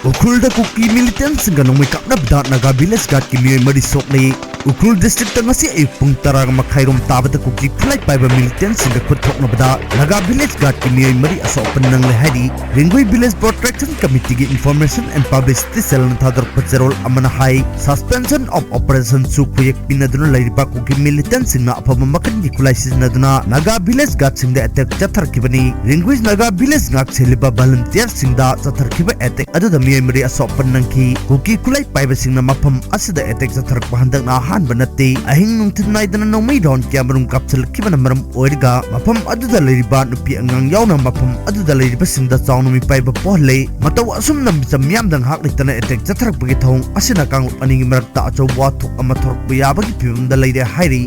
UKHRULDA KUKI MILITANTSINGA Kapnaba Naga village gat ki MEEOI mari SOKLE UKHRUL district ngasi ayuk pung tara makhairom tabata kuki phulai paiba militantsing khut thoknabada Naga village gat ki MEEOI mari asopan nang lehari Ringui village protection committee gi information and publicity cell na thador pazerol amana hai suspension of operation su project pinaduna leiriba kuki militantsing na apama makan gi khulai siznaduna Naga village gat sing da attack chathar kibani Ringui Naga village ngak cheliba volunteer sing da chathar kiba attack aduda MEEOI mari asopan nang ki kuki khulai paiba sing na mafam asida attack chathar bahandak na Banate ahing nungtin naidana Nongmei don kamarum kapsal kibana maram oirga mafam aduda leiriba nupi angang yauna mafam aduda leiriba singda chawnumi paiba pohle mataw asum nam jamyam dang hak litana attack jatharak bagi thong asina kang aningi marakta acho wathuk ama thorok bagi pibamda leire hairi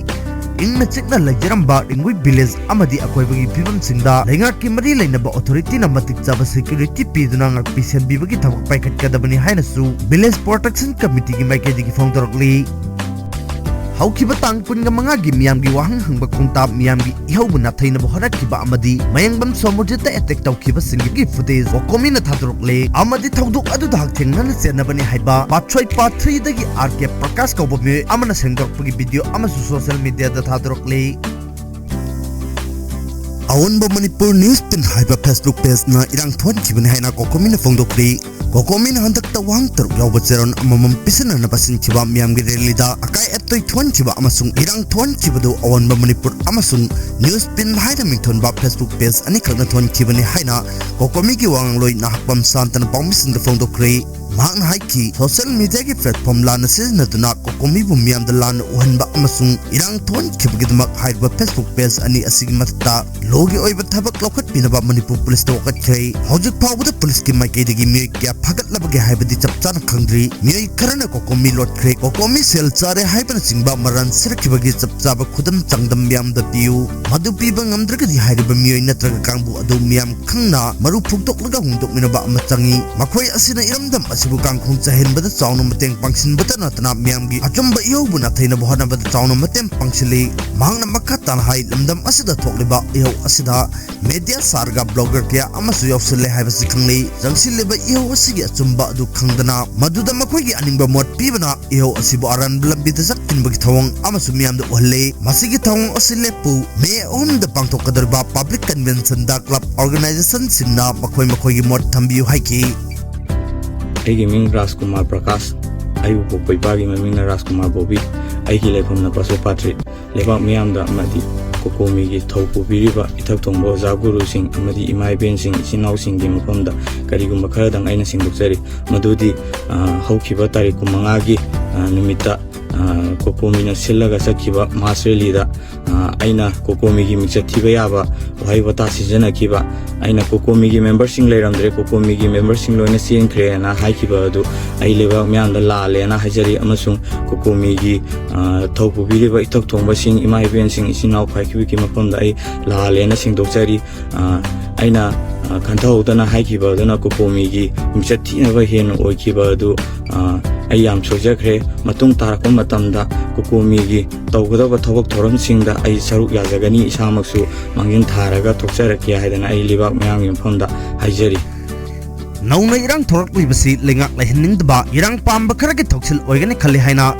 ingna chikna lajaramba Ringui village amadi akoibagi pibam singda lengak ki mari leinaba authority na matik chaba security piduna ngak pisen bibagi thawak paikat kadabani haina su village protection committee gi maikedi gi phongdorokli Haukiba tang kunga mga gi miyam gi wahang hangba kungtab miyam gi ihawbu na thaina boharat kiba amadi mayangbam somojita attack tawkiba singi gi footage wakomi na thadrokle amadi thawduk adu dak thengna na chenabani haiba patchoi part 3 dagi RK Prakash kauba me amana sengdokpagi video amasu social media da thadrokle Awanba Manipur news pin haiba Facebook page na irang thon kibani haina kokomi na phongdokli Kokomin handak tawang teruk yawa ceron amamam pisana na pasin kiba miyam gi relida akai etoy thon kiba amasung irang thon kiba do awan ba Manipur amasung news pin haida mingthon ba Facebook page ani khakna thon kiba ni haina kokomi gi wang loi na hakpam santan pangmisin da phone do kre mahang haiki social media gi platform la na sis na tuna kokomi bu miyam da lan uhan ba amasung irang thon kiba gi mak haida Facebook page ani asigi matta logi oi ba thabak lokat pina ba Manipur police to kat kre hojik pawda police ki mai ke digi mi Fagat labagi haibadi chapchana khangri MEEOI karana kokomi lot kre kokomi sel chare haibana chingba maran sirkibagi chapchaba khudam changdam miyam da piu madu piba ngamdragadi haiba MEEOI natraga kangbu adu miyam khangna maru phugtok laga hungdok minaba ama changi makhoi asina iramdam asibu kangkhung chahenbada chawna mateng pangsinbada natana miyam gi achumba ihobu na thaina bohana bada chawna mateng pangsili mangna makhatan hai lamdam asida thokliba iho asida media sarga blogger kya amasu yawsile haiba sikhanglei jangsileba iho Sigi achumba adu khangdana maduda makhoi aningba mot pibana iho asibu aran blambi da saktin bagi thawang amasu miyam da ohle masigi thawang asile pu MEEOI da pangthok kadarba public convention da club organization sinna makhoi gi mot thambiu haiki Aigi ming Rajkumar Prakash ayu pokoi bagi ming Rajkumar Bobi aigi lekhom na paso patri leba miyam da amadi kokomi gi thaupu biriba ithak thongbo jaguru sing amadi imai ben sing sinau sing gi mafamda karigumba kharadang aina sing duksari madudi haukiba tarik kumanga gi nimita kokomi na sillaga sakhiba masreli da aina kokomi gi michatiba yaba wahai wata sijana kiba aina kokomi gi member sing leiramdre kokomi gi member sing loina sin kre na haikiba adu ai leba myanda la le na hajari amasung kokomi gi thaupu biriba ithak thongba sing imai ben sing isinau phaikibi ki mafamda ai la le na sing doksari aina Kanthaudana haikiba dana kokomi gi michatina ba hen oikiba adu ai yam sojakre matung tarakpa matamda kokomi gi tawgadaba thawak thoram singda ai saruk yajagani isamaksu mangin tharaga thokjaraki haidana ai libak myam gi mafamda haijari Nauna irang thorak libasi lengak lehening daba irang pamba kharagi thoksil oigani khali haina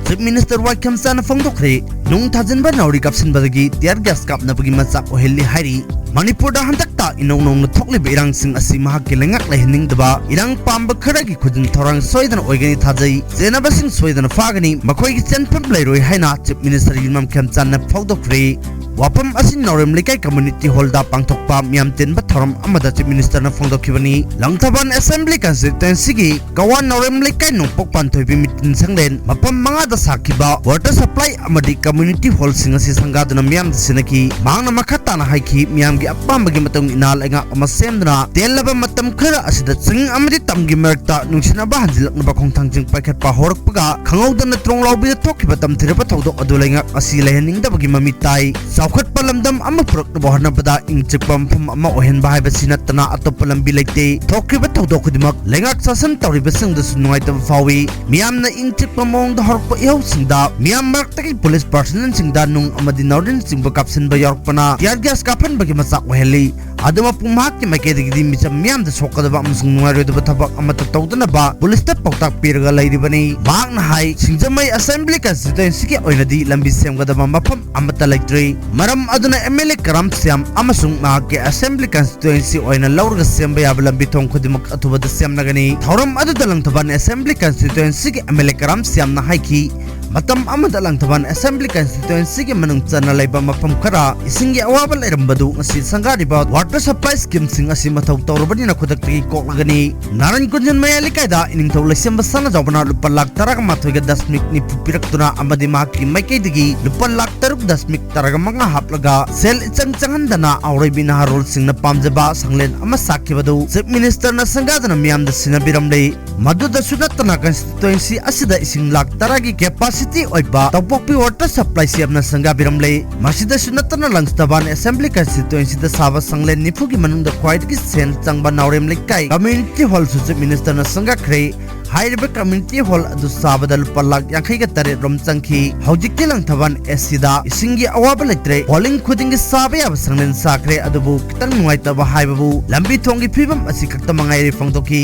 Chief Minister Wakam Sana Fongdokre nung thajinba nauri kapsin badagi tiar gas kapnabagi machak ohelli hairi Manipur da hantakta inong na thokli irang sing asi mahak lengak lehening daba irang pamba kharagi khudin thorang soidan oigani thajai jenaba sing soidan fagani makhoi gi chenpam leiroi haina Chief Minister Yimam Khamchan na Fongdokre Wapam asin Norem Likai Community Hall da pangthokpa miyam tinba thoram amada Chief Minister na phongdokhibani Langthaban Assembly constituency gi Kawan Norem Likai nongpok panthoibi mitin sanglen mapam manga da sakiba water supply amadi community hall singa si sangaduna miyam sinaki mangna makhatana haiki miyam gi appambagi matang inal enga amasemduna telaba matam khara asida sing amadi tamgi merta nungsina ba hanjilakna ba khongthang jing paikhat pa horakpaga khangaudan trong lawbi thokhiba tam thirapa thodok adulenga asi lehening da bagi mamitai Saukhat palamdam ama purok na bohana pada ingchikpam phum ama ohen bahai basina tana atop palambi lekte thokriba thodok khudmak lengak sasan tawri basing da sunwai tam fawi miyam na ingchikpam mong da horpa ihau singda miyam mark taki police personnel singda nung amadi northern singba kapsin ba york pana tiar gas kapan bagi मचाक ओहली अदुमा पुमाक के मैकेदगी Mitcham मियाम the सोकदबा अमसुंग नुवारोदबा थबक Amrut तौदनबा police ता पौताक पिरगा लैरिबनी बागना high सिंजमई assembly constituency के ओइनदी लंबी सेमगदबा मफम अमत लैत्रि मरम अदुना MLA करम श्याम अमसुंग माक के assembly constituency ओइना लौरगा सेमबा याब लंबी थोंग खुदिमक अथुबद सेमनगनी थौरम अदुदा लंगथबान assembly constituency के MLA करम श्याम ना हाइकी मतम अमदा लंगथबान असेंबली कंस्टिट्यूएंसी के मनुंग चना लैबा मफम खरा इसिंगे अवाबा लैरंबदु ngasi संगारिबा वाटर सप्लाई स्कीम सिंग असि मथौ तौरबनि न खुदक्ति कोकलगनी नारायण कुंजन मयाली कायदा इनिंग थौ लैसम बसना जौबना रुपा लाख तरग माथोइगा दशमिक नि पिरक्तुना अमदि माकी मैकेदगी रुपा लाख तरुक दशमिक तरग मंगा हापलगा सेल इचंग चंगनदना औरैबि नारोल सिंगना पामजबा संगलेन अमा साखिबदु चीफ मिनिस्टर न संगादना मियाम द सिनाबिरमले मदुदा सुनतना कंस्टिट्यूएंसी असिदा इसिंग लाख तरगी कैपेसिटी ओइबा तौपोकपि वाटर सप्लाई सेमना संगाबिरमले मसिदा सुनतना लंगस्तबान असेंबली कंस्टिट्यूएंसी द साबा संगलेन निफुगी मनुंग द क्वाइट की सेन चंगबा नावरेम लेकाई कम्युनिटी हॉल सुचे मिनिस्टर न संगाख्रे हाइरबे कम्युनिटी हॉल अदु साबदा लुपा लाख यांखैगा तरे रोम चंखी हौजिकति लंगथबान एसिदा इसिंगी अवाबा लेत्रे होलिंग खुदिंग साबे अब संगलेन साख्रे अदुबु कितंग नुवाइतबा हाइबबु लंबी थोंगी फिबम असि खक्ता मंगाइरे फंगदोकी